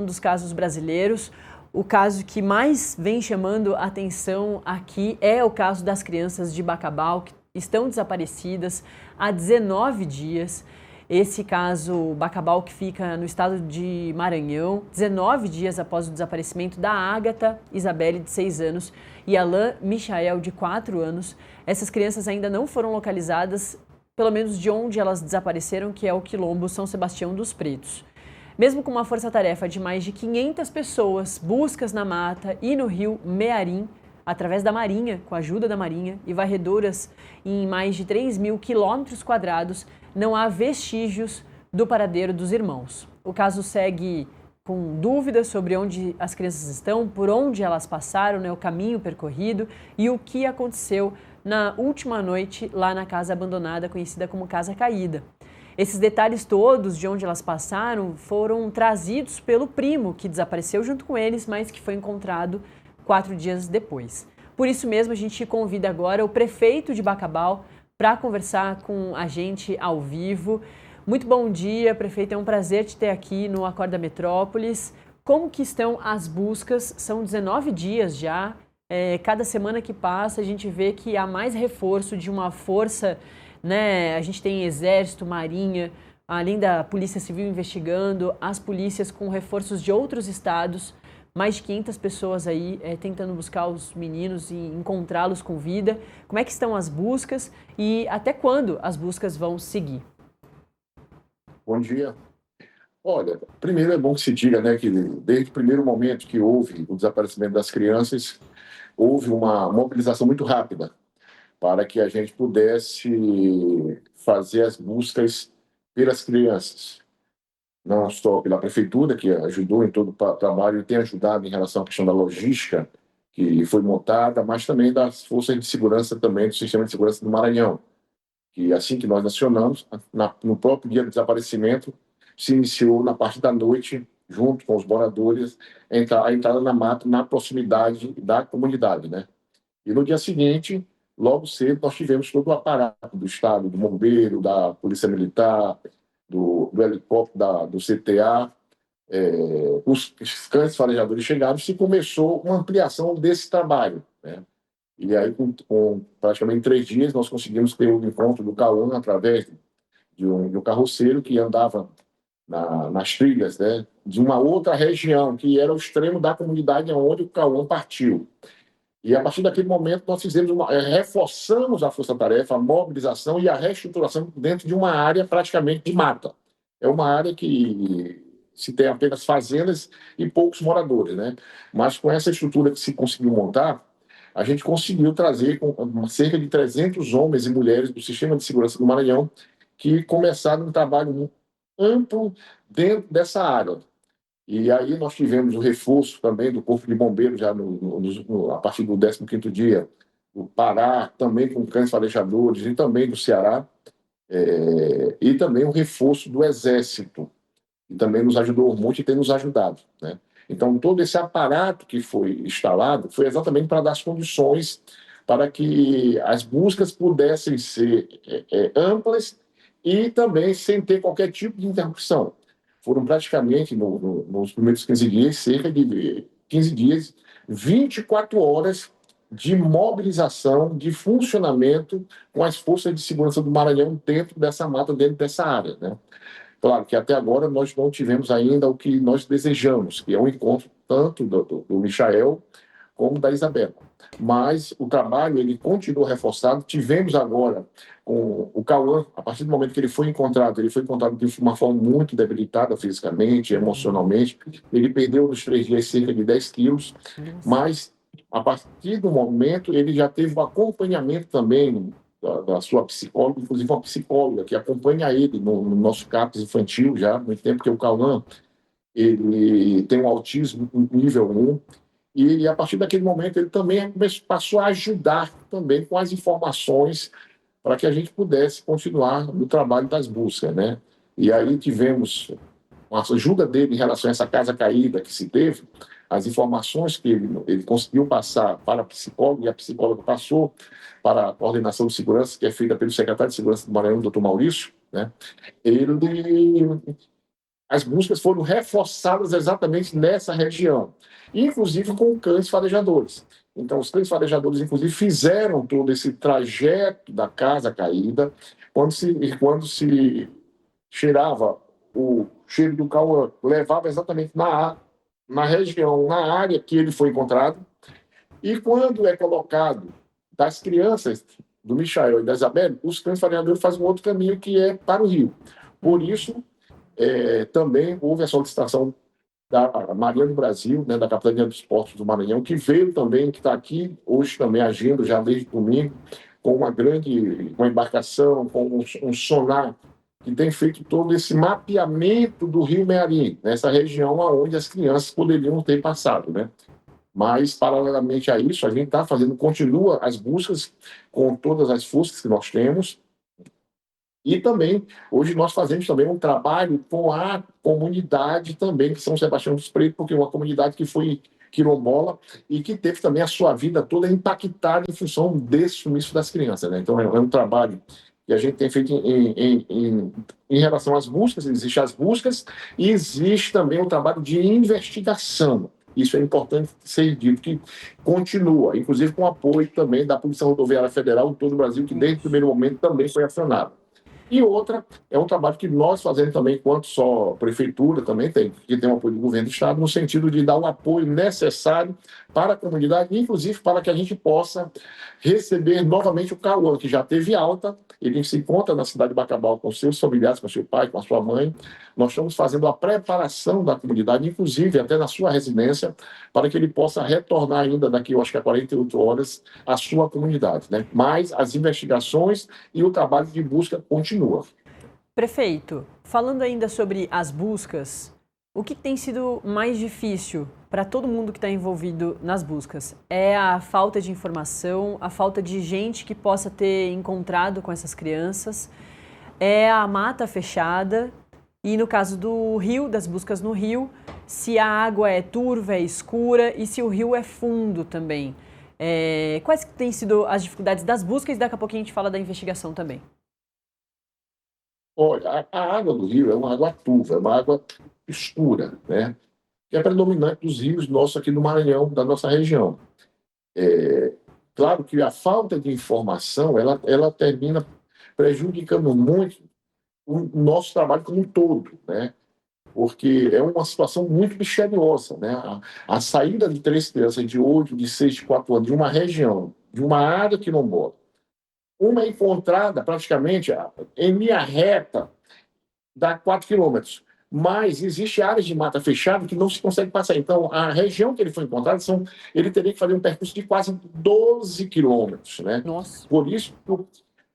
Um dos casos brasileiros. O caso que mais vem chamando a atenção aqui é o caso das crianças de Bacabal, que estão desaparecidas há 19 dias. Esse caso, Bacabal, que fica no estado de Maranhão, 19 dias após o desaparecimento da Ágata Isabelle, de 6 anos, e Alain Michael, de 4 anos. Essas crianças ainda não foram localizadas, pelo menos de onde elas desapareceram, que é o Quilombo São Sebastião dos Pretos. Mesmo com uma força-tarefa de mais de 500 pessoas, buscas na mata e no rio Mearim, através da Marinha, com a ajuda da Marinha, e varredoras em mais de 3.000 quilômetros quadrados, não há vestígios do paradeiro dos irmãos. O caso segue com dúvidas sobre onde as crianças estão, por onde elas passaram, o caminho percorrido e o que aconteceu na última noite lá na casa abandonada, conhecida como Casa Caída. Esses detalhes todos de onde elas passaram foram trazidos pelo primo, que desapareceu junto com eles, mas que foi encontrado 4 dias depois. Por isso mesmo, a gente convida agora o prefeito de Bacabal para conversar com a gente ao vivo. Muito bom dia, prefeito. É um prazer te ter aqui no Acorda Metrópolis. Como que estão as buscas? São 19 dias já. Cada semana que passa, a gente vê que há mais reforço de uma força, né? A gente tem Exército, Marinha, além da Polícia Civil investigando, as polícias com reforços de outros estados, mais de 500 pessoas aí tentando buscar os meninos e encontrá-los com vida. Como é que estão as buscas e até quando as buscas vão seguir? Bom dia. Olha, primeiro é bom que se diga, né, que desde o primeiro momento que houve o desaparecimento das crianças, houve uma mobilização muito rápida para que a gente pudesse fazer as buscas pelas crianças. Não só pela prefeitura, que ajudou em todo o trabalho e tem ajudado em relação à questão da logística que foi montada, mas também das forças de segurança também, do Sistema de Segurança do Maranhão, que assim que nós acionamos, no próprio dia do desaparecimento, se iniciou na parte da noite, junto com os moradores, a entrada na mata, na proximidade da comunidade, né? E no dia seguinte, logo cedo, nós tivemos todo o aparato do Estado, do Bombeiro, da Polícia Militar, do helicóptero, do CTA, os cães farejadores chegaram e se começou uma ampliação desse trabalho, né? E aí, com praticamente 3 dias, nós conseguimos ter o encontro do Cauã através de um carroceiro que andava nas trilhas, né, de uma outra região, que era o extremo da comunidade onde o Cauã partiu. E a partir daquele momento nós reforçamos a força-tarefa, a mobilização e a reestruturação dentro de uma área praticamente de mata. É uma área que se tem apenas fazendas e poucos moradores, né? Mas com essa estrutura que se conseguiu montar, a gente conseguiu trazer cerca de 300 homens e mulheres do Sistema de Segurança do Maranhão que começaram um trabalho amplo dentro dessa área. E aí nós tivemos o reforço também do Corpo de Bombeiros já a partir do 15º dia, do Pará, também com cães farejadores, e também do Ceará, e também o reforço do Exército, que também nos ajudou muito e tem nos ajudado, né? Então, todo esse aparato que foi instalado foi exatamente para dar as condições para que as buscas pudessem ser amplas e também sem ter qualquer tipo de interrupção. Foram praticamente, nos primeiros 15 dias, cerca de 15 dias, 24 horas de mobilização, de funcionamento com as forças de segurança do Maranhão dentro dessa mata, dentro dessa área, né? Claro que até agora nós não tivemos ainda o que nós desejamos, que é um encontro tanto do Michael como da Isabela. Mas o trabalho ele continua reforçado. Tivemos agora com o Cauã, a partir do momento que ele foi encontrado de uma forma muito debilitada fisicamente, emocionalmente. Ele perdeu nos 3 dias cerca de 10 quilos, mas a partir do momento ele já teve um acompanhamento também da sua psicóloga, inclusive uma psicóloga que acompanha ele no nosso CAPS infantil já há muito tempo, porque o Cauã ele tem um autismo nível 1, e a partir daquele momento ele também passou a ajudar também com as informações para que a gente pudesse continuar no trabalho das buscas, né? E aí tivemos a ajuda dele em relação a essa casa caída que se teve, as informações que ele conseguiu passar para a psicóloga, e a psicóloga passou para a coordenação de segurança, que é feita pelo secretário de Segurança do Maranhão, doutor Maurício, né? Ele as buscas foram reforçadas exatamente nessa região, inclusive com cães farejadores. Então, os cães farejadores, inclusive, fizeram todo esse trajeto da casa caída, quando se cheirava o cheiro do Cauã, levava exatamente na região, na área que ele foi encontrado, e quando é colocado das crianças do Michael e da Isabelle, os cães farejadores fazem um outro caminho que é para o rio. Por isso, também houve a solicitação da Marinha do Brasil, né, da Capitania dos Portos do Maranhão, que veio também, que está aqui hoje também agindo, já desde domingo, com uma embarcação, com um sonar, que tem feito todo esse mapeamento do Rio Mearim, nessa região onde as crianças poderiam ter passado, né? Mas, paralelamente a isso, a gente continua as buscas com todas as forças que nós temos, e também, hoje nós fazemos também um trabalho com a comunidade também, que São Sebastião dos Pretos, porque é uma comunidade que foi quilombola e que teve também a sua vida toda impactada em função desse sumiço das crianças, né? Então, é um trabalho que a gente tem feito em relação às buscas, existem as buscas e existe também o trabalho de investigação. Isso é importante ser dito, que continua, inclusive com apoio também da Polícia Rodoviária Federal de todo o Brasil, que desde o primeiro momento também foi acionada. E outra é um trabalho que nós fazemos também, enquanto só prefeitura também tem, que tem o apoio do governo do estado, no sentido de dar o apoio necessário para a comunidade, inclusive para que a gente possa receber novamente o Cauã, que já teve alta, ele se encontra na cidade de Bacabal com seus familiares, com seu pai, com a sua mãe. Nós estamos fazendo a preparação da comunidade, inclusive até na sua residência, para que ele possa retornar ainda daqui, eu acho que a 48 horas, à sua comunidade, né? Mas as investigações e o trabalho de busca continua. Prefeito, falando ainda sobre as buscas, o que tem sido mais difícil para todo mundo que está envolvido nas buscas? É a falta de informação, a falta de gente que possa ter encontrado com essas crianças, é a mata fechada e, no caso do rio, das buscas no rio, se a água é turva, é escura e se o rio é fundo também. Quais que têm sido as dificuldades das buscas? Daqui a pouquinho a gente fala da investigação também. Olha, a água do rio é uma água turva, é uma água escura, né? Que é predominante dos rios nossos aqui do Maranhão, da nossa região. Claro que a falta de informação, ela termina prejudicando muito o nosso trabalho como um todo, né? Porque é uma situação muito misteriosa, né? A saída de 3 crianças de 8, de 6, de 4 anos, de uma região, de uma área quilombola, uma é encontrada praticamente em linha reta, dá 4 quilômetros. Mas existe áreas de mata fechada que não se consegue passar. Então, a região que ele foi encontrado, ele teria que fazer um percurso de quase 12 quilômetros, né? Nossa. Por isso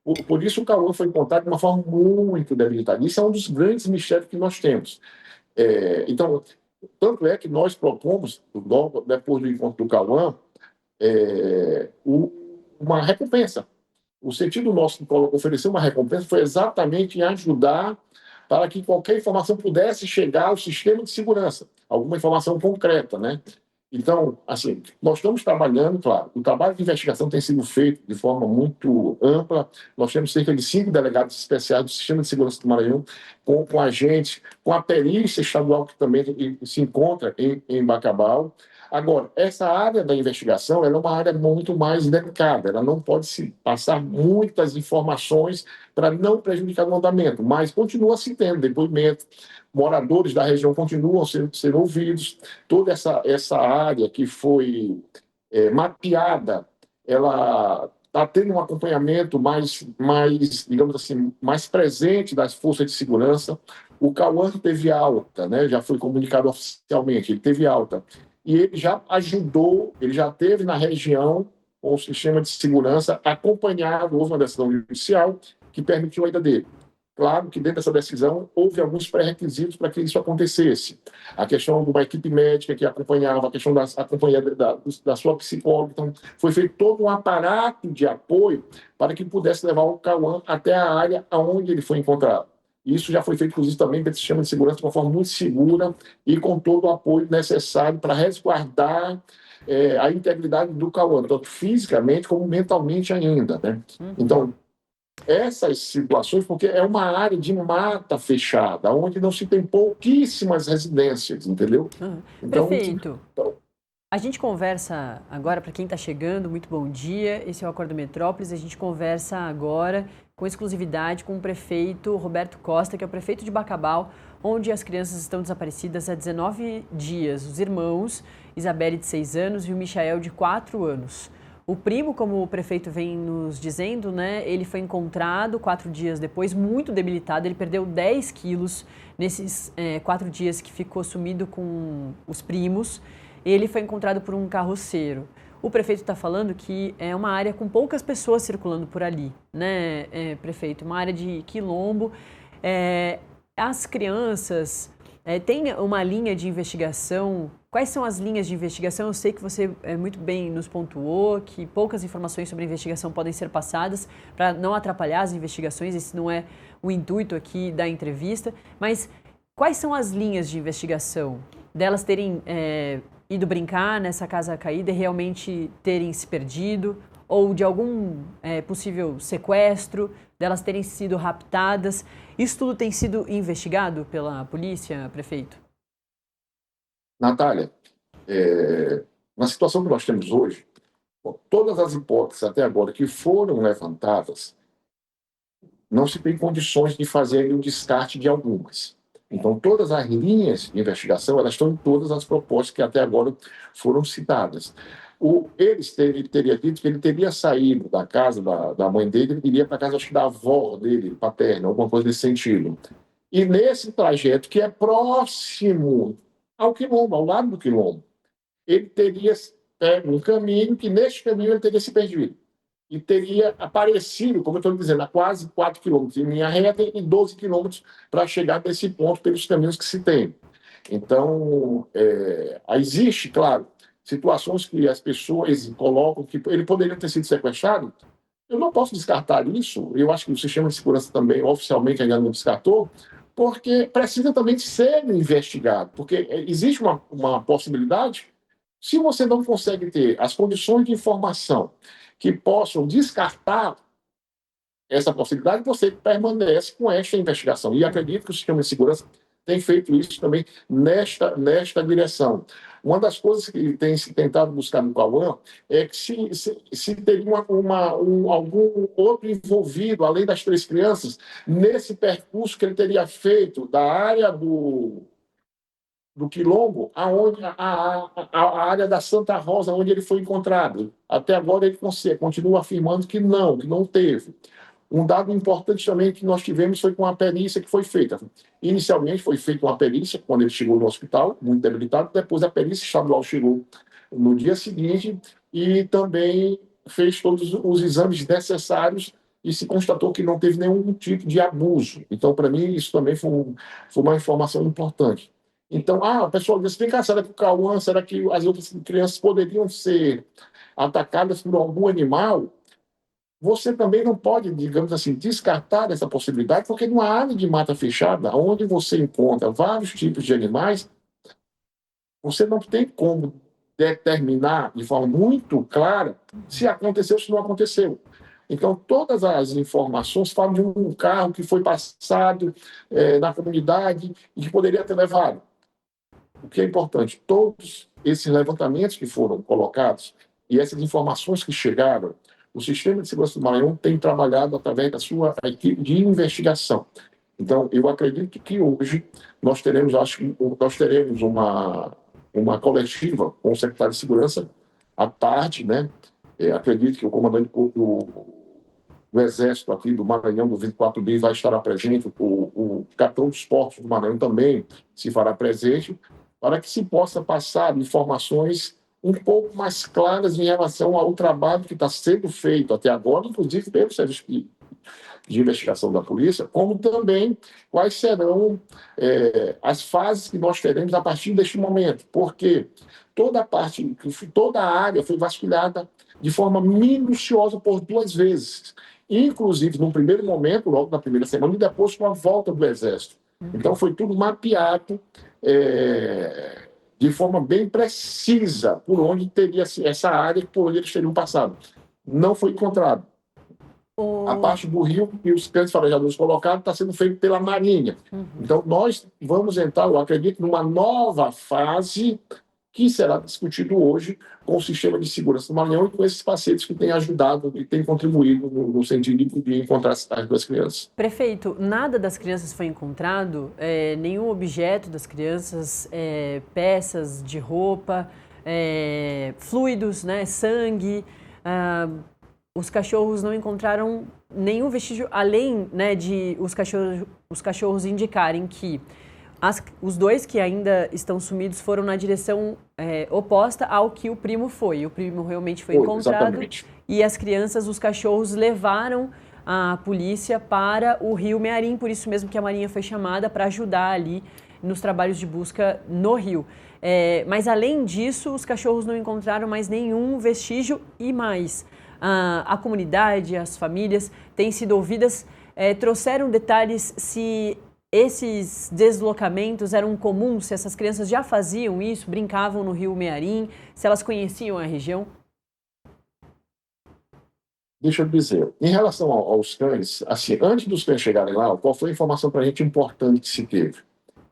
o Cauã foi encontrado de uma forma muito debilitada. Isso é um dos grandes mistérios que nós temos. Então, tanto é que nós propomos, logo depois do encontro do Cauã, uma recompensa. O sentido nosso de oferecer uma recompensa foi exatamente em ajudar para que qualquer informação pudesse chegar ao sistema de segurança, alguma informação concreta, né? Então, assim, nós estamos trabalhando, claro, o trabalho de investigação tem sido feito de forma muito ampla. Nós temos cerca de 5 delegados especiais do Sistema de Segurança do Maranhão, com agentes, com a perícia estadual que também se encontra em Bacabal. Agora, essa área da investigação ela é uma área muito mais delicada, ela não pode se passar muitas informações para não prejudicar o andamento, mas continua se tendo depoimento, moradores da região continuam sendo ouvidos, toda essa área que foi mapeada, ela está tendo um acompanhamento mais, digamos assim, mais presente das forças de segurança. O Cauã teve alta, né? Já foi comunicado oficialmente, ele teve alta. E ele já ajudou, ele já teve na região com o sistema de segurança acompanhado, houve uma decisão judicial que permitiu a ida dele. Claro que dentro dessa decisão houve alguns pré-requisitos para que isso acontecesse. A questão de uma equipe médica que acompanhava, a questão da sua psicóloga. Então, foi feito todo um aparato de apoio para que pudesse levar o Cauã até a área onde ele foi encontrado. Isso já foi feito, inclusive, também pelo sistema de segurança de uma forma muito segura e com todo o apoio necessário para resguardar a integridade do Cauã, tanto fisicamente como mentalmente ainda, né? Então, essas situações, porque é uma área de mata fechada, onde não se tem pouquíssimas residências, entendeu? Então, Prefeito, a gente conversa agora, para quem está chegando, muito bom dia. Esse é o Acordo Metrópolis. A gente conversa agora com exclusividade com o prefeito Roberto Costa, que é o prefeito de Bacabal, onde as crianças estão desaparecidas há 19 dias. Os irmãos, Isabelle, de 6 anos, e o Michael, de 4 anos. O primo, como o prefeito vem nos dizendo, né, ele foi encontrado 4 dias depois, muito debilitado. Ele perdeu 10 quilos nesses 4 dias que ficou sumido com os primos. Ele foi encontrado por um carroceiro. O prefeito está falando que é uma área com poucas pessoas circulando por ali, né, prefeito? Uma área de quilombo. As crianças têm uma linha de investigação. Quais são as linhas de investigação? Eu sei que você muito bem nos pontuou que poucas informações sobre a investigação podem ser passadas para não atrapalhar as investigações. Esse não é o intuito aqui da entrevista. Mas quais são as linhas de investigação? Delas terem ido brincar nessa casa caída e realmente terem se perdido, ou de algum possível sequestro, delas terem sido raptadas. Isso tudo tem sido investigado pela polícia, prefeito? Natália, na situação que nós temos hoje, todas as hipóteses até agora que foram levantadas, não se tem condições de fazer o descarte de algumas. Então, todas as linhas de investigação, elas estão em todas as propostas que até agora foram citadas. Ele teria dito que ele teria saído da casa da mãe dele, iria para a casa, acho que da avó dele, paterna, alguma coisa nesse sentido. E nesse trajeto, que é próximo ao quilombo, ao lado do quilombo, ele teria pego um caminho que, neste caminho, ele teria se perdido. E teria aparecido, como eu estou dizendo, a quase 4 quilômetros em linha reta e 12 quilômetros para chegar nesse ponto pelos caminhos que se tem. Então, existe, claro, situações que as pessoas colocam que ele poderia ter sido sequestrado. Eu não posso descartar isso. Eu acho que o sistema de segurança também, oficialmente, ainda não descartou, porque precisa também ser investigado. Porque existe uma possibilidade, se você não consegue ter as condições de informação que possam descartar essa possibilidade, você permanece com esta investigação. E acredito que o sistema de segurança tem feito isso também nesta direção. Uma das coisas que tem se tentado buscar no Cauã é que se teria algum outro envolvido, além das 3 crianças, nesse percurso que ele teria feito da área do Quilombo, a área da Santa Rosa, onde ele foi encontrado. Até agora ele continua afirmando que não teve. Um dado importante também que nós tivemos foi com a perícia que foi feita. Inicialmente foi feita uma perícia quando ele chegou no hospital, muito debilitado, depois a perícia estadual chegou no dia seguinte e também fez todos os exames necessários e se constatou que não teve nenhum tipo de abuso. Então, para mim, isso também foi uma informação importante. Então, o pessoal disse, vem cá, será que o Cauã, será que as outras crianças poderiam ser atacadas por algum animal? Você também não pode, digamos assim, descartar essa possibilidade, porque numa área de mata fechada, onde você encontra vários tipos de animais, você não tem como determinar de forma muito clara se aconteceu ou se não aconteceu. Então, todas as informações falam de um carro que foi passado na comunidade e que poderia ter levado. O que é importante, todos esses levantamentos que foram colocados e essas informações que chegaram, o Sistema de Segurança do Maranhão tem trabalhado através da sua equipe de investigação. Então, eu acredito que hoje nós teremos uma coletiva com o secretário de Segurança à tarde, né? Acredito que o comandante do Exército aqui do Maranhão, do 24B, vai estar presente, o capitão dos portos do Maranhão também se fará presente, para que se possa passar informações um pouco mais claras em relação ao trabalho que está sendo feito até agora, inclusive pelo serviço de investigação da polícia, como também quais serão as fases que nós teremos a partir deste momento, porque toda a área foi vasculhada de forma minuciosa por 2 vezes, inclusive no primeiro momento, logo na primeira semana, e depois com a volta do Exército. Então foi tudo mapeado de forma bem precisa por onde teria essa área, por onde eles teriam passado. Não foi encontrado. A parte do rio que os cães farejadores colocaram está sendo feito pela Marinha. Então, nós vamos entrar, eu acredito, numa nova fase que será discutido hoje com o sistema de segurança do Maranhão e com esses parceiros que têm ajudado e têm contribuído no sentido de encontrar as duas crianças. Prefeito, nada das crianças foi encontrado, nenhum objeto das crianças, peças de roupa, fluidos, né, sangue. Os cachorros não encontraram nenhum vestígio, além, né, de os cachorros indicarem que os dois que ainda estão sumidos foram na direção oposta ao que o primo foi. O primo realmente foi encontrado. Exatamente. E as crianças, os cachorros, levaram a polícia para o rio Mearim, por isso mesmo que a Marinha foi chamada para ajudar ali nos trabalhos de busca no rio. Mas além disso, os cachorros não encontraram mais nenhum vestígio e mais. A comunidade, as famílias têm sido ouvidas, trouxeram detalhes se esses deslocamentos eram comuns, se essas crianças já faziam isso, brincavam no rio Mearim, se elas conheciam a região? Deixa eu dizer, em relação aos cães, assim, antes dos cães chegarem lá, qual foi a informação para a gente importante que se teve?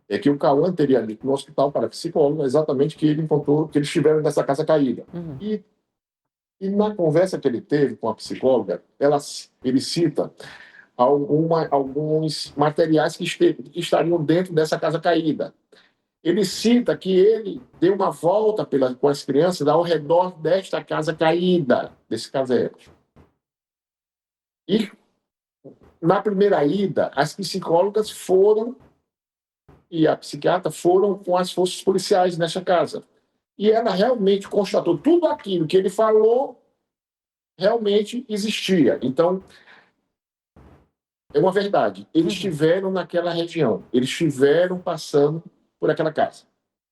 É que o Cauã teria dito no hospital para psicólogo exatamente que ele encontrou, que eles estiveram nessa casa caída. E na conversa que ele teve com a psicóloga, ele cita alguns materiais que estariam dentro dessa casa caída. Ele cita que ele deu uma volta com as crianças ao redor desta casa caída, desse casebre. E na primeira ida, as psicólogas foram e a psiquiatra foram com as forças policiais nessa casa. E ela realmente constatou tudo aquilo que ele falou realmente existia. Então, é uma verdade. Eles estiveram naquela região. Eles estiveram passando por aquela casa.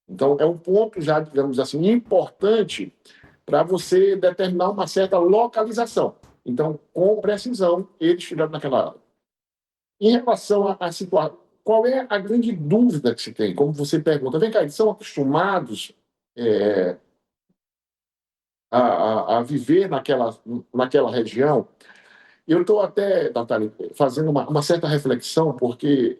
Então, é um ponto já, digamos assim, importante para você determinar uma certa localização. Então, com precisão, eles estiveram naquela área. Em relação à situação, qual é a grande dúvida que se tem? Como você pergunta, vem cá, eles são acostumados a viver naquela região? Eu estou até, Natália, fazendo uma certa reflexão, porque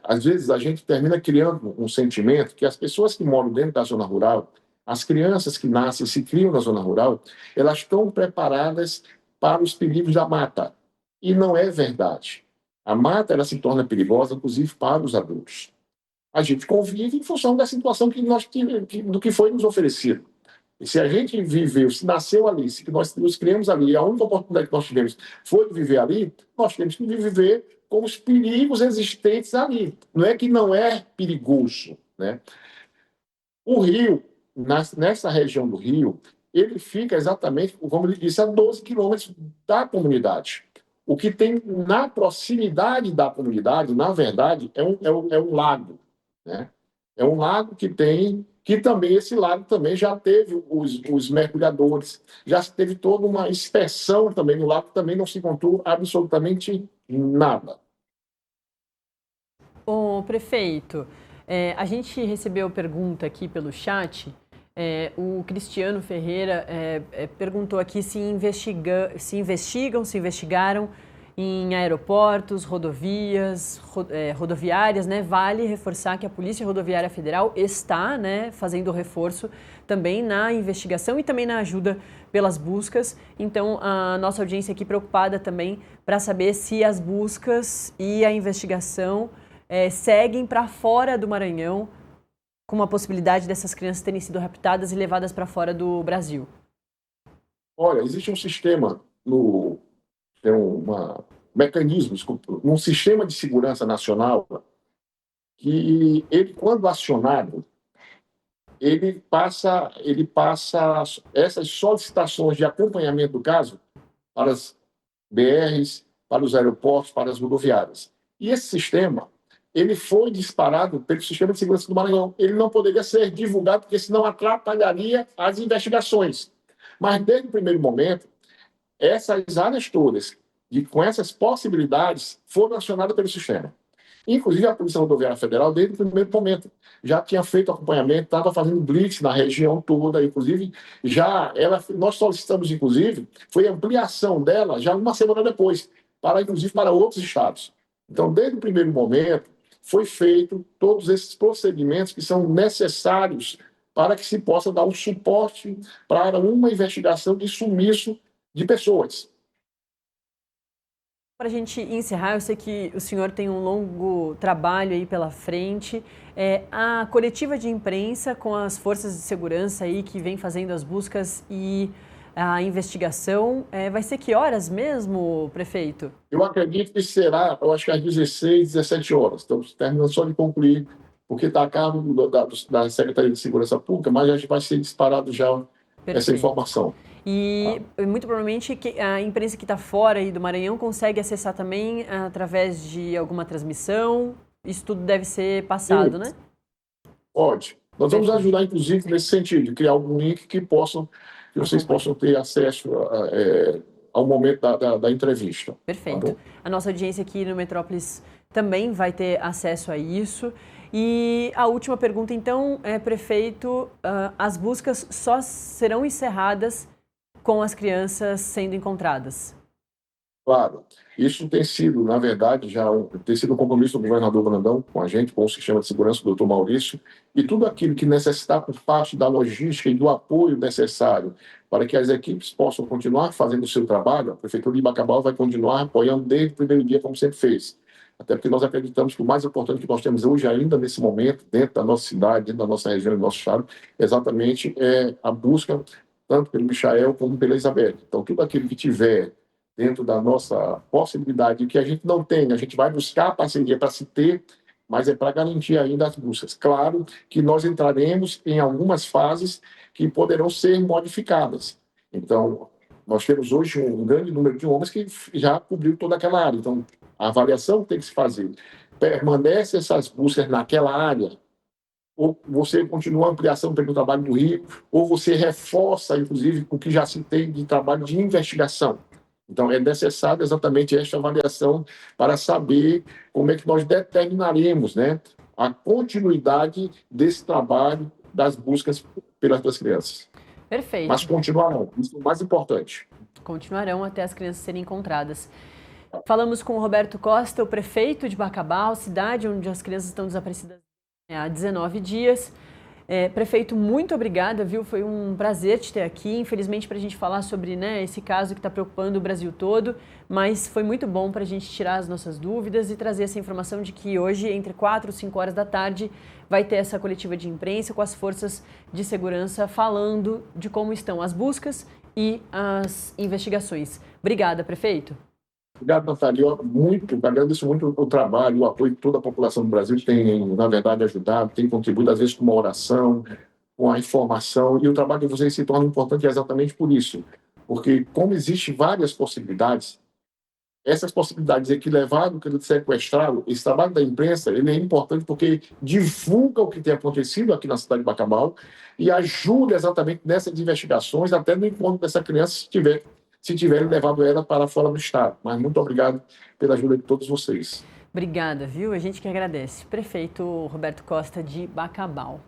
às vezes a gente termina criando um sentimento que as pessoas que moram dentro da zona rural, as crianças que nascem e se criam na zona rural, elas estão preparadas para os perigos da mata. E não é verdade. A mata ela se torna perigosa, inclusive, para os adultos. A gente convive em função da situação do que foi nos oferecido. E se a gente viveu, se nasceu ali, se nós nos criamos ali, a única oportunidade que nós tivemos foi de viver ali, nós temos que viver com os perigos existentes ali. Não é que não é perigoso, né? O rio, nessa região do rio, ele fica exatamente, como ele disse, a 12 quilômetros da comunidade. O que tem na proximidade da comunidade, na verdade, é um lago, né? É um lago que também, esse lago também já teve os mergulhadores, já teve toda uma inspeção também no lago, também não se encontrou absolutamente nada. Ô, prefeito, a gente recebeu pergunta aqui pelo chat, o Cristiano Ferreira perguntou aqui se investigaram em aeroportos, rodoviárias, né? Vale reforçar que a Polícia Rodoviária Federal está, né, fazendo reforço também na investigação e também na ajuda pelas buscas. Então, a nossa audiência aqui preocupada também para saber se as buscas e a investigação seguem para fora do Maranhão, com a possibilidade dessas crianças terem sido raptadas e levadas para fora do Brasil. Olha, existe um sistema mecanismos, num sistema de segurança nacional que ele, quando acionado, ele passa essas solicitações de acompanhamento do caso para as BRs, para os aeroportos, para as rodoviárias. E esse sistema, ele foi disparado pelo Sistema de Segurança do Maranhão. Ele não poderia ser divulgado, porque senão atrapalharia as investigações. Mas, desde o primeiro momento, essas áreas todas, com essas possibilidades, foram acionadas pelo sistema. Inclusive, a Polícia Rodoviária Federal, desde o primeiro momento, já tinha feito acompanhamento, estava fazendo blitz na região toda, inclusive, nós solicitamos, inclusive, foi ampliação dela já uma semana depois, inclusive para outros estados. Então, desde o primeiro momento, foi feito todos esses procedimentos que são necessários para que se possa dar um suporte para uma investigação de sumiço de pessoas. Para a gente encerrar, eu sei que o senhor tem um longo trabalho aí pela frente. A coletiva de imprensa com as forças de segurança aí que vem fazendo as buscas e a investigação, vai ser que horas mesmo, prefeito? Eu acredito que será, eu acho que às 16, 17 horas. Estamos terminando só de concluir, porque está a cargo da Secretaria de Segurança Pública, mas a gente vai ser disparado já essa informação. E muito provavelmente a imprensa que está fora aí do Maranhão consegue acessar também através de alguma transmissão. Isso tudo deve ser passado, né? Pode. Nós vamos ajudar, inclusive, nesse sentido, de criar algum link que vocês possam ter acesso ao momento da entrevista. Perfeito. Tá, a nossa audiência aqui no Metrópolis também vai ter acesso a isso. E a última pergunta, então, prefeito, as buscas só serão encerradas com as crianças sendo encontradas? Claro. Isso tem sido, na verdade, tem sido um compromisso do governador Brandão com a gente, com o sistema de segurança do doutor Maurício, e tudo aquilo que necessitar por parte da logística e do apoio necessário para que as equipes possam continuar fazendo o seu trabalho, a Prefeitura de Bacabal vai continuar apoiando desde o primeiro dia, como sempre fez. Até porque nós acreditamos que o mais importante que nós temos hoje, ainda nesse momento, dentro da nossa cidade, dentro da nossa região, do nosso estado, exatamente a busca tanto pelo Michael como pela Isabel. Então, tudo aquilo que tiver dentro da nossa possibilidade, que a gente não tem, a gente vai buscar a parceria para se ter, mas é para garantir ainda as buscas. Claro que nós entraremos em algumas fases que poderão ser modificadas. Então, nós temos hoje um grande número de homens que já cobriu toda aquela área. Então, a avaliação tem que se fazer. Permanece essas buscas naquela área, ou você continua a ampliação pelo trabalho do Rio, ou você reforça, inclusive, o que já se tem de trabalho de investigação. Então, é necessário exatamente esta avaliação para saber como é que nós determinaremos, né, a continuidade desse trabalho das buscas pelas crianças. Perfeito. Mas continuarão, isso é o mais importante. Continuarão até as crianças serem encontradas. Falamos com o Roberto Costa, o prefeito de Bacabal, cidade onde as crianças estão desaparecidas há 19 dias. Prefeito, muito obrigada, viu? Foi um prazer te ter aqui. Infelizmente, para a gente falar sobre, né, esse caso que está preocupando o Brasil todo, mas foi muito bom para a gente tirar as nossas dúvidas e trazer essa informação de que hoje, entre 4 e 5 horas da tarde, vai ter essa coletiva de imprensa com as forças de segurança falando de como estão as buscas e as investigações. Obrigada, prefeito. Obrigado, Natália. Eu agradeço muito o trabalho, o apoio que toda a população do Brasil tem, na verdade, ajudado, tem contribuído, às vezes, com uma oração, com a informação, e o trabalho de vocês se torna importante exatamente por isso. Porque, como existem várias possibilidades, essas possibilidades equilevadas do que sequestrá-lo, esse trabalho da imprensa, ele é importante porque divulga o que tem acontecido aqui na cidade de Bacabal e ajuda exatamente nessas investigações, até no encontro dessa criança, se tiverem levado ela para fora do estado. Mas muito obrigado pela ajuda de todos vocês. Obrigada, viu? A gente que agradece. Prefeito Roberto Costa de Bacabal.